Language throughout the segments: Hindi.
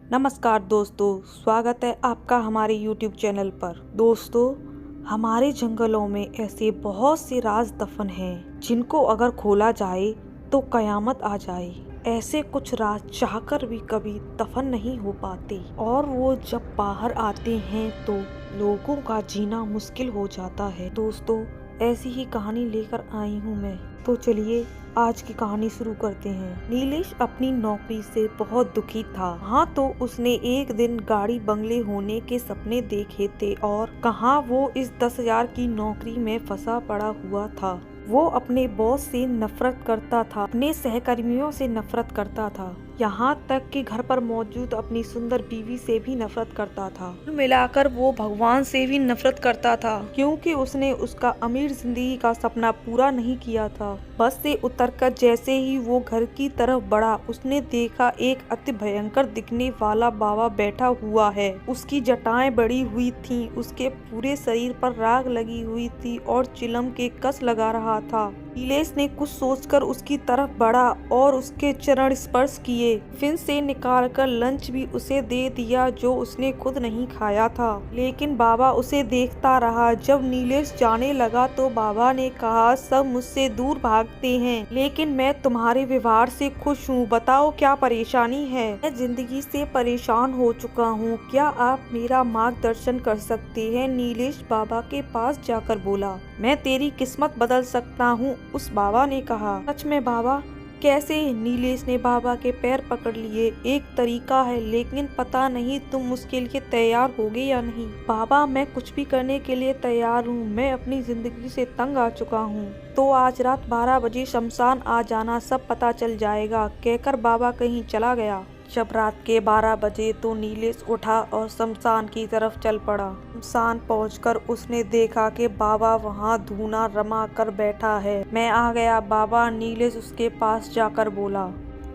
नमस्कार दोस्तों, स्वागत है आपका हमारे YouTube चैनल पर। दोस्तों, हमारे जंगलों में ऐसे बहुत से राज दफन हैं जिनको अगर खोला जाए तो कयामत आ जाए। ऐसे कुछ राज चाहकर भी कभी दफन नहीं हो पाते और वो जब बाहर आते हैं तो लोगों का जीना मुश्किल हो जाता है। दोस्तों, ऐसी ही कहानी लेकर आई हूँ मैं। तो चलिए आज की कहानी शुरू करते हैं। नीलेश अपनी नौकरी से बहुत दुखी था। हाँ, तो उसने एक दिन गाड़ी बंगले होने के सपने देखे थे और कहाँ वो इस 10,000 की नौकरी में फंसा पड़ा हुआ था। वो अपने बॉस से नफरत करता था, अपने सहकर्मियों से नफरत करता था, यहाँ तक कि घर पर मौजूद अपनी सुंदर बीवी से भी नफरत करता था। कुल मिलाकर वो भगवान से भी नफरत करता था, क्योंकि उसने उसका अमीर जिंदगी का सपना पूरा नहीं किया था। बस से उतरकर जैसे ही वो घर की तरफ बढ़ा, उसने देखा एक अति भयंकर दिखने वाला बाबा बैठा हुआ है। उसकी जटाएं बड़ी हुई थीं, उसके पूरे शरीर पर राख लगी हुई थी और चिलम के कस लगा रहा था। नीलेश ने कुछ सोचकर उसकी तरफ बढ़ा और उसके चरण स्पर्श किए। टिफिन से निकालकर लंच भी उसे दे दिया जो उसने खुद नहीं खाया था। लेकिन बाबा उसे देखता रहा। जब नीलेश जाने लगा तो बाबा ने कहा, सब मुझसे दूर भागते हैं, लेकिन मैं तुम्हारे व्यवहार से खुश हूँ। बताओ क्या परेशानी है? मैं जिंदगी से परेशान हो चुका हूँ, क्या आप मेरा मार्गदर्शन कर सकते हैं? नीलेश बाबा के पास जाकर बोला, मैं तेरी किस्मत बदल सकता हूँ। उस बाबा ने कहा, सच में बाबा? कैसे? नीलेश ने बाबा के पैर पकड़ लिए। एक तरीका है, लेकिन पता नहीं तुम उसके लिए तैयार होगे या नहीं। बाबा, मैं कुछ भी करने के लिए तैयार हूँ। मैं अपनी जिंदगी से तंग आ चुका हूँ। तो आज रात 12 बजे शमशान आ जाना, सब पता चल जाएगा, कहकर बाबा कहीं चला गया। जब रात के 12 बजे तो नीलेश उठा और शमशान की तरफ चल पड़ा। शमशान पहुंचकर उसने देखा कि बाबा वहां धूना रमा कर बैठा है। मैं आ गया बाबा, नीलेश उसके पास जाकर बोला।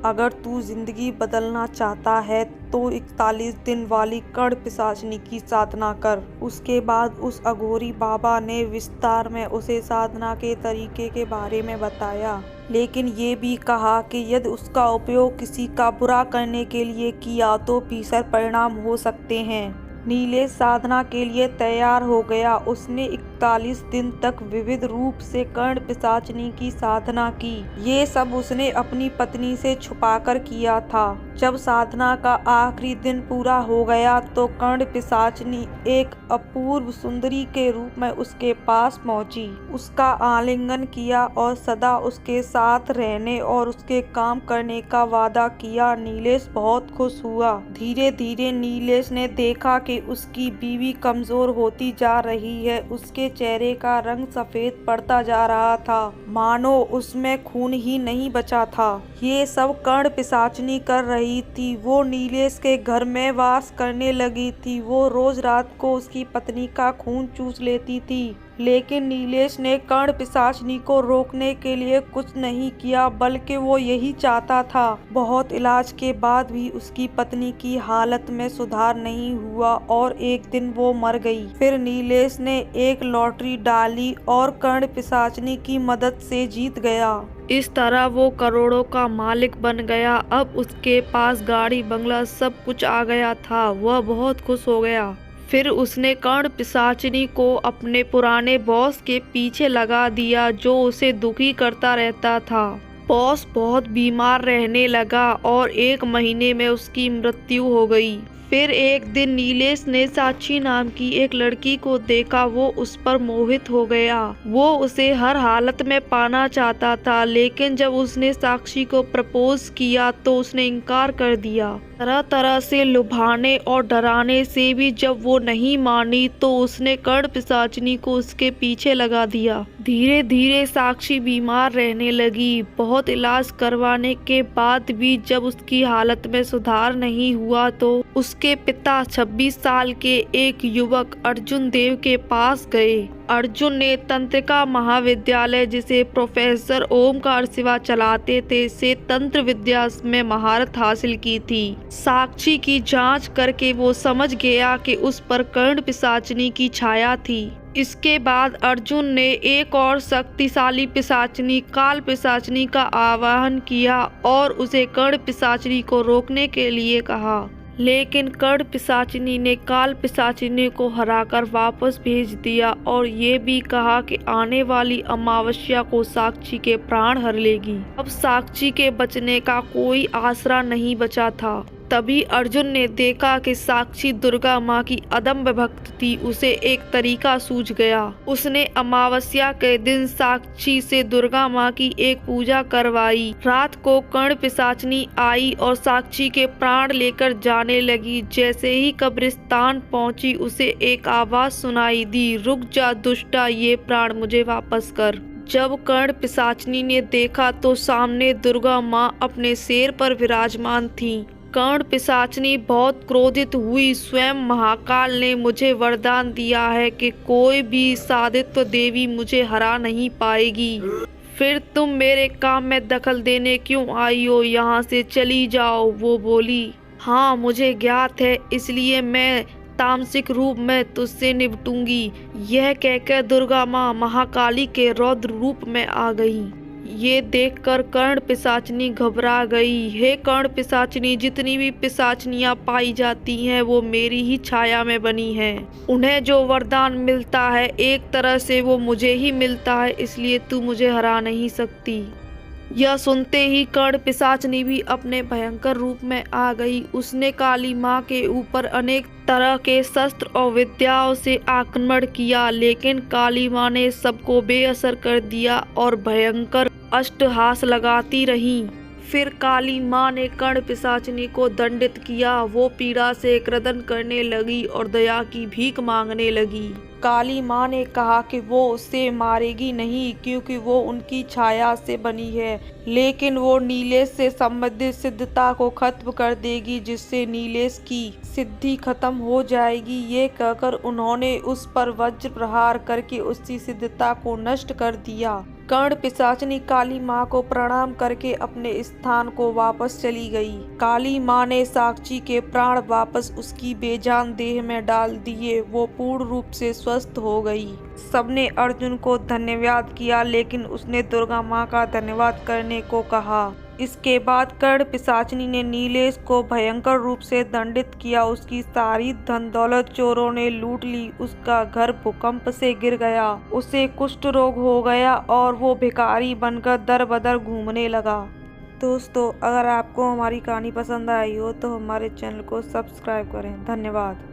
अगर तू जिंदगी बदलना चाहता है तो 41 दिन वाली कर्ण पिशाचिनी की साधना कर। उसके बाद उस अघोरी बाबा ने विस्तार में उसे साधना के तरीके के बारे में बताया, लेकिन ये भी कहा कि यदि उसका उपयोग किसी का बुरा करने के लिए किया तो भीषण परिणाम हो सकते हैं। नीलेश साधना के लिए तैयार हो गया। उसने 41 दिन तक विविध रूप से कर्ण पिशाचिनी की साधना की। ये सब उसने अपनी पत्नी से छुपाकर किया था। जब साधना का आखिरी दिन पूरा हो गया तो कर्ण पिशाचिनी एक अपूर्व सुंदरी के रूप में उसके पास पहुंची। उसका आलिंगन किया और सदा उसके साथ रहने और उसके काम करने का वादा किया। नीलेश बहुत खुश हुआ। धीरे धीरे नीलेश ने देखा कि उसकी बीवी कमजोर होती जा रही है। उसके चेहरे का रंग सफेद पड़ता जा रहा था, मानो उसमें खून ही नहीं बचा था। ये सब कर्ण पिशाचिनी कर रही थी। वो नीलेश के घर में वास करने लगी थी। वो रोज रात को उसकी पत्नी का खून चूस लेती थी, लेकिन नीलेश ने कर्ण पिशाचिनी को रोकने के लिए कुछ नहीं किया, बल्कि वो यही चाहता था। बहुत इलाज के बाद भी उसकी पत्नी की हालत में सुधार नहीं हुआ और एक दिन वो मर गई। फिर नीलेश ने एक लॉटरी डाली और कर्ण पिशाचिनी की मदद से जीत गया। इस तरह वो करोड़ों का मालिक बन गया। अब उसके पास गाड़ी बंगला सब कुछ आ गया था। वह बहुत खुश हो गया। फिर उसने कर्ण पिशाचिनी को अपने पुराने बॉस के पीछे लगा दिया, जो उसे दुखी करता रहता था। बॉस बहुत बीमार रहने लगा और 1 महीने में उसकी मृत्यु हो गई। फिर एक दिन नीलेश ने साक्षी नाम की एक लड़की को देखा। वो उस पर मोहित हो गया। वो उसे हर हालत में पाना चाहता था, लेकिन जब उसने साक्षी को प्रपोज किया तो उसने इनकार कर दिया। तरह तरह से लुभाने और डराने से भी जब वो नहीं मानी तो उसने कर्ण पिशाचिनी को उसके पीछे लगा दिया। धीरे धीरे साक्षी बीमार रहने लगी। बहुत इलाज करवाने के बाद भी जब उसकी हालत में सुधार नहीं हुआ तो उसके पिता 26 साल के एक युवक अर्जुन देव के पास गए। अर्जुन ने तंत्रिका महाविद्यालय, जिसे प्रोफेसर ओमकार शिवा चलाते थे, से तंत्र विद्या में महारत हासिल की थी। साक्षी की जांच करके वो समझ गया कि उस पर कर्ण पिशाचिनी की छाया थी। इसके बाद अर्जुन ने एक और शक्तिशाली पिशाचिनी काल पिशाचिनी का आवाहन किया और उसे कर्ण पिशाचिनी को रोकने के लिए कहा। लेकिन कर्ण पिशाचिनी ने काल पिशाचिनी को हराकर वापस भेज दिया और ये भी कहा कि आने वाली अमावस्या को साक्षी के प्राण हर लेगी। अब साक्षी के बचने का कोई आसरा नहीं बचा था। तभी अर्जुन ने देखा कि साक्षी दुर्गा माँ की अदम्य भक्त थी। उसे एक तरीका सूझ गया। उसने अमावस्या के दिन साक्षी से दुर्गा माँ की एक पूजा करवाई। रात को कर्ण पिशाचिनी आई और साक्षी के प्राण लेकर जाने लगी। जैसे ही कब्रिस्तान पहुंची उसे एक आवाज सुनाई दी, रुक जा दुष्टा, ये प्राण मुझे वापस कर। जब कर्ण पिशाचिनी ने देखा तो सामने दुर्गा माँ अपने शेर पर विराजमान थी। कर्ण पिशाचिनी बहुत क्रोधित हुई। स्वयं महाकाल ने मुझे वरदान दिया है कि कोई भी साधित्व देवी मुझे हरा नहीं पाएगी। फिर तुम मेरे काम में दखल देने क्यों आई हो? यहाँ से चली जाओ। वो बोली, हाँ मुझे ज्ञात है, इसलिए मैं तामसिक रूप में तुझसे निपटूंगी। यह कहकर दुर्गा माँ महाकाली के रौद्र रूप में आ गई। ये देखकर कर्ण पिशाचिनी घबरा गई। हे कर्ण पिशाचिनी, जितनी भी पिशाचनियाँ पाई जाती हैं वो मेरी ही छाया में बनी हैं। उन्हें जो वरदान मिलता है एक तरह से वो मुझे ही मिलता है, इसलिए तू मुझे हरा नहीं सकती। यह सुनते ही कर्ण पिशाचिनी भी अपने भयंकर रूप में आ गई। उसने काली माँ के ऊपर अनेक तरह के शस्त्र और विद्याओं से आक्रमण किया, लेकिन काली माँ ने सबको बेअसर कर दिया और भयंकर अष्टहास लगाती रही। फिर काली माँ ने कर्ण पिशाचिनी को दंडित किया। वो पीड़ा से क्रदन करने लगी और दया की भीख मांगने लगी। काली माँ ने कहा कि वो उसे मारेगी नहीं, क्योंकि वो उनकी छाया से बनी है, लेकिन वो नीलेश से संबंधित सिद्धता को खत्म कर देगी, जिससे नीलेश की सिद्धि खत्म हो जाएगी। ये कहकर उन्होंने उस पर वज्र प्रहार करके उसकी सिद्धता को नष्ट कर दिया। कर्ण पिशाचिनी काली माँ को प्रणाम करके अपने स्थान को वापस चली गई। काली माँ ने साक्षी के प्राण वापस उसकी बेजान देह में डाल दिए। वो पूर्ण रूप से स्वस्थ हो गई। सबने अर्जुन को धन्यवाद किया, लेकिन उसने दुर्गा माँ का धन्यवाद करने को कहा। इसके बाद कर्ण पिशाचिनी ने नीलेश को भयंकर रूप से दंडित किया। उसकी सारी धन दौलत चोरों ने लूट ली। उसका घर भूकंप से गिर गया। उसे कुष्ठ रोग हो गया और वो भिखारी बनकर दर बदर घूमने लगा। दोस्तों, अगर आपको हमारी कहानी पसंद आई हो तो हमारे चैनल को सब्सक्राइब करें। धन्यवाद।